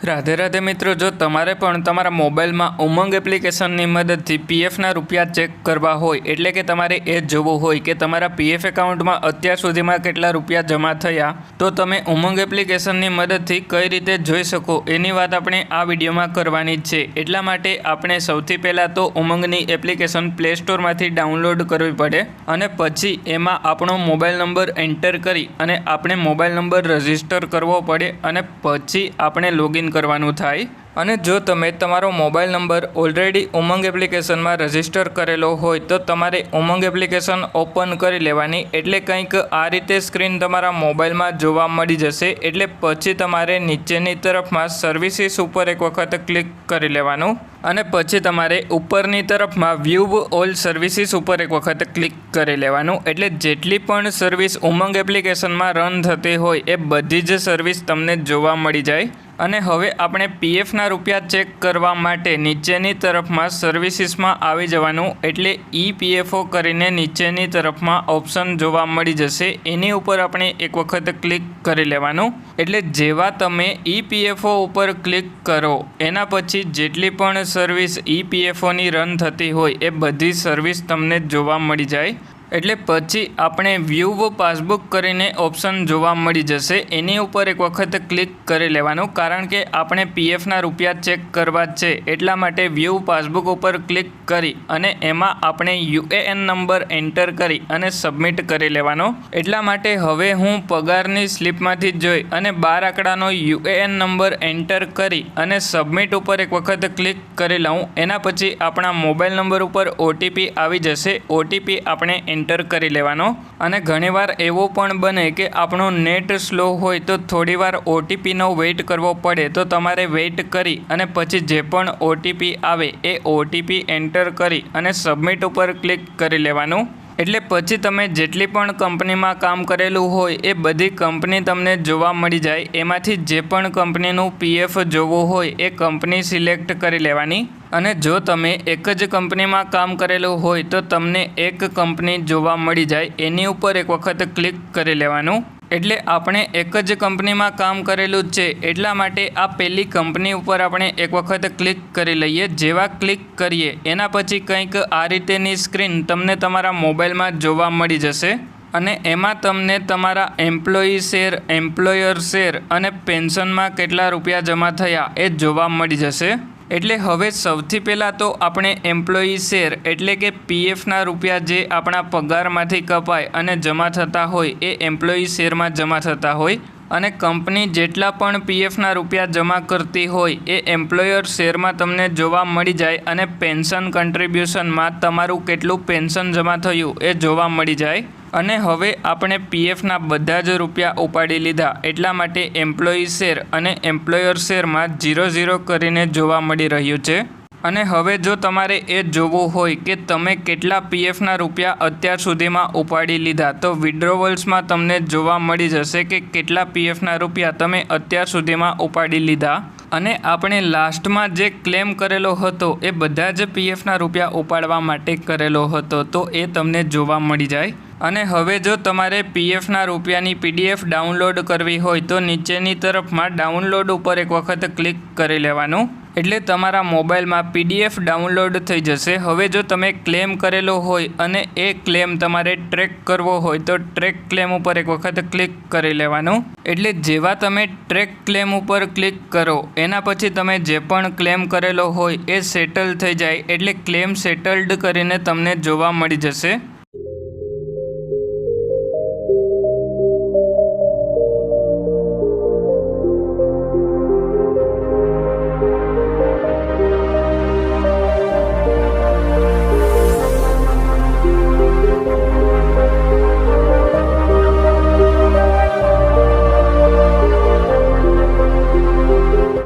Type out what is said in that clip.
રાધે રાધે મિત્રો, જો તમારે પણ તમારા મોબાઈલમાં ઉમંગ એપ્લિકેશનની મદદથી પીએફના રૂપિયા ચેક કરવા હોય, એટલે કે તમારે એ જોવું હોય કે તમારા પીએફ એકાઉન્ટમાં અત્યાર સુધીમાં કેટલા રૂપિયા જમા થયા, તો તમે ઉમંગ એપ્લિકેશનની મદદથી કઈ રીતે જોઈ શકો એની વાત આપણે આ વિડીયોમાં કરવાની જ છે। એટલા માટે આપણે સૌથી પહેલાં તો ઉમંગની એપ્લિકેશન પ્લે સ્ટોરમાંથી ડાઉનલોડ કરવી પડે અને પછી એમાં આપણો મોબાઈલ નંબર એન્ટર કરી અને આપણે મોબાઈલ નંબર રજિસ્ટર કરવો પડે અને પછી આપણે લોગિન કરવાનું થાય। અને જો તમે તમારો મોબાઈલ નંબર ઓલરેડી ઉમંગ એપ્લિકેશનમાં રજિસ્ટર કરેલો હોય તો તમારે ઉમંગ એપ્લિકેશન ઓપન કરી લેવાની, એટલે કંઈક આ રીતે સ્ક્રીન તમારા મોબાઈલમાં જોવા મળી જશે। એટલે પછી તમારે નીચેની તરફમાં સર્વિસીસ ઉપર એક વખત ક્લિક કરી લેવાનું અને પછી તમારે ઉપરની તરફમાં વ્યૂ ઓલ સર્વિસીસ ઉપર એક વખત ક્લિક કરી લેવાનું। એટલે જેટલી પણ સર્વિસ ઉમંગ એપ્લિકેશનમાં રન થતી હોય એ બધી જ સર્વિસ તમને જોવા મળી જાય। અને હવે આપણે પીએફના રૂપિયા ચેક કરવા માટે નીચેની તરફમાં સર્વિસીસમાં આવી જવાનું, એટલે ઈપીએફઓ કરીને નીચેની તરફમાં ઓપ્શન જોવા મળી જશે, એની ઉપર આપણે એક વખત ક્લિક કરી લેવાનું। એટલે જેવા તમે ઈપીએફઓ ઉપર ક્લિક કરો એના પછી જેટલી પણ સર્વિસ ઈપીએફઓની રન થતી હોય એ બધી સર્વિસ તમને જોવા મળી જાય। એટલે પછી આપણે વ્યૂ પાસબુક કરીને ઓપ્શન જોવા મળી જશે, એની ઉપર એક વખત ક્લિક કરી લેવાનું, કારણ કે આપણે પીએફના રૂપિયા ચેક કરવા જ છે। એટલા માટે વ્યૂ પાસબુક ઉપર ક્લિક કરી અને એમાં આપણે યુએએન નંબર એન્ટર કરી અને સબમિટ કરી લેવાનો। એટલા માટે હવે હું પગારની સ્લિપમાંથી જોઈ અને 12 આંકડાનો યુએએન નંબર એન્ટર કરી અને સબમિટ ઉપર એક વખત ક્લિક કરી લઉં। એના પછી આપણા મોબાઈલ નંબર ઉપર ઓટીપી આવી જશે, ઓટીપી આપણે એન્ટર કરી લેવાનો। અને ઘણીવાર એવું પણ બને કે આપણું નેટ સ્લો હોય તો થોડીવાર ઓટીપીનો વેઇટ કરવો પડે, તો તમારે વેઇટ કરી અને પછી જે પણ ઓટીપી આવે એ ઓટીપી એન્ટર કરી અને સબમિટ ઉપર ક્લિક કરી લેવાનું। એટલે પછી તમે જેટલી પણ કંપનીમાં કામ કરેલું હોય એ બધી કંપની તમને જોવા મળી જાય। એમાંથી જે પણ કંપનીનું પીએફ જોવું હોય એ કંપની સિલેક્ટ કરી લેવાની। અને જો તમે એક જ કંપનીમાં કામ કરેલું હોય તો તમને એક કંપની જોવા મળી જાય, એની ઉપર એક વખત ક્લિક કરી લેવાનું। એટલે આપણે એક જ કંપનીમાં કામ કરેલું જ છે, એટલા માટે આ પહેલી કંપની ઉપર આપણે એક વખત ક્લિક કરી લઈએ। જેવા ક્લિક કરીએ એના પછી કંઈક આ રીતેની સ્ક્રીન તમને તમારા મોબાઈલમાં જોવા મળી જશે અને એમાં તમને તમારા એમ્પ્લોયી શેર, એમ્પ્લોયર શેર અને પેન્શનમાં કેટલા રૂપિયા જમા થયા એ જોવા મળી જશે। એટલે હવે સૌથી પહેલાં તો આપણે એમ્પ્લોયી શેર એટલે કે પીએફના રૂપિયા જે આપણા પગારમાંથી કપાય અને જમા થતા હોય એ એમ્પ્લોયી શેરમાં જમા થતા હોય, અને કંપની જેટલા પણ પીએફના રૂપિયા જમા કરતી હોય એ એમ્પ્લોયર શેરમાં તમને જોવા મળી જાય અને પેન્શન કન્ટ્રીબ્યુશનમાં તમારું કેટલું પેન્શન જમા થયું એ જોવા મળી જાય। અને હવે આપણે પીએફના બધા જ રૂપિયા ઉપાડી લીધા, એટલા માટે એમ્પ્લોયી શેર અને એમ્પ્લોયર શેરમાં 0 કરીને જોવા મળી રહ્યું છે। અને હવે જો તમારે એ જોવું હોય કે તમે કેટલા પીએફના રૂપિયા અત્યાર સુધીમાં ઉપાડી લીધા, તો વિડ્રોવલ્સમાં તમને જોવા મળી જશે કે કેટલા પીએફના રૂપિયા તમે અત્યાર સુધીમાં ઉપાડી લીધા। અને આપણે લાસ્ટમાં જે ક્લેમ કરેલો હતો એ બધા જ પીએફના રૂપિયા ઉપાડવા માટે કરેલો હતો, તો એ તમને જોવા મળી જાય। અને હવે જો તમારે પીએફના રૂપિયાની પીડીએફ ડાઉનલોડ કરવી હોય તો નીચેની તરફમાં ડાઉનલોડ ઉપર એક વખત ક્લિક કરી લેવાનું, એટલે તમારા મોબાઈલમાં પીડીએફ ડાઉનલોડ થઈ જશે। હવે જો તમે ક્લેમ કરેલો હોય અને એ ક્લેમ તમારે ટ્રેક કરવો હોય તો ટ્રેક ક્લેમ ઉપર એક વખત ક્લિક કરી લેવાનું। એટલે જેવા તમે ટ્રેક ક્લેમ ઉપર ક્લિક કરો એના પછી તમે જે પણ ક્લેમ કરેલો હોય એ સેટલ થઈ જાય, એટલે ક્લેમ સેટલડ કરીને તમને જોવા મળી જશે।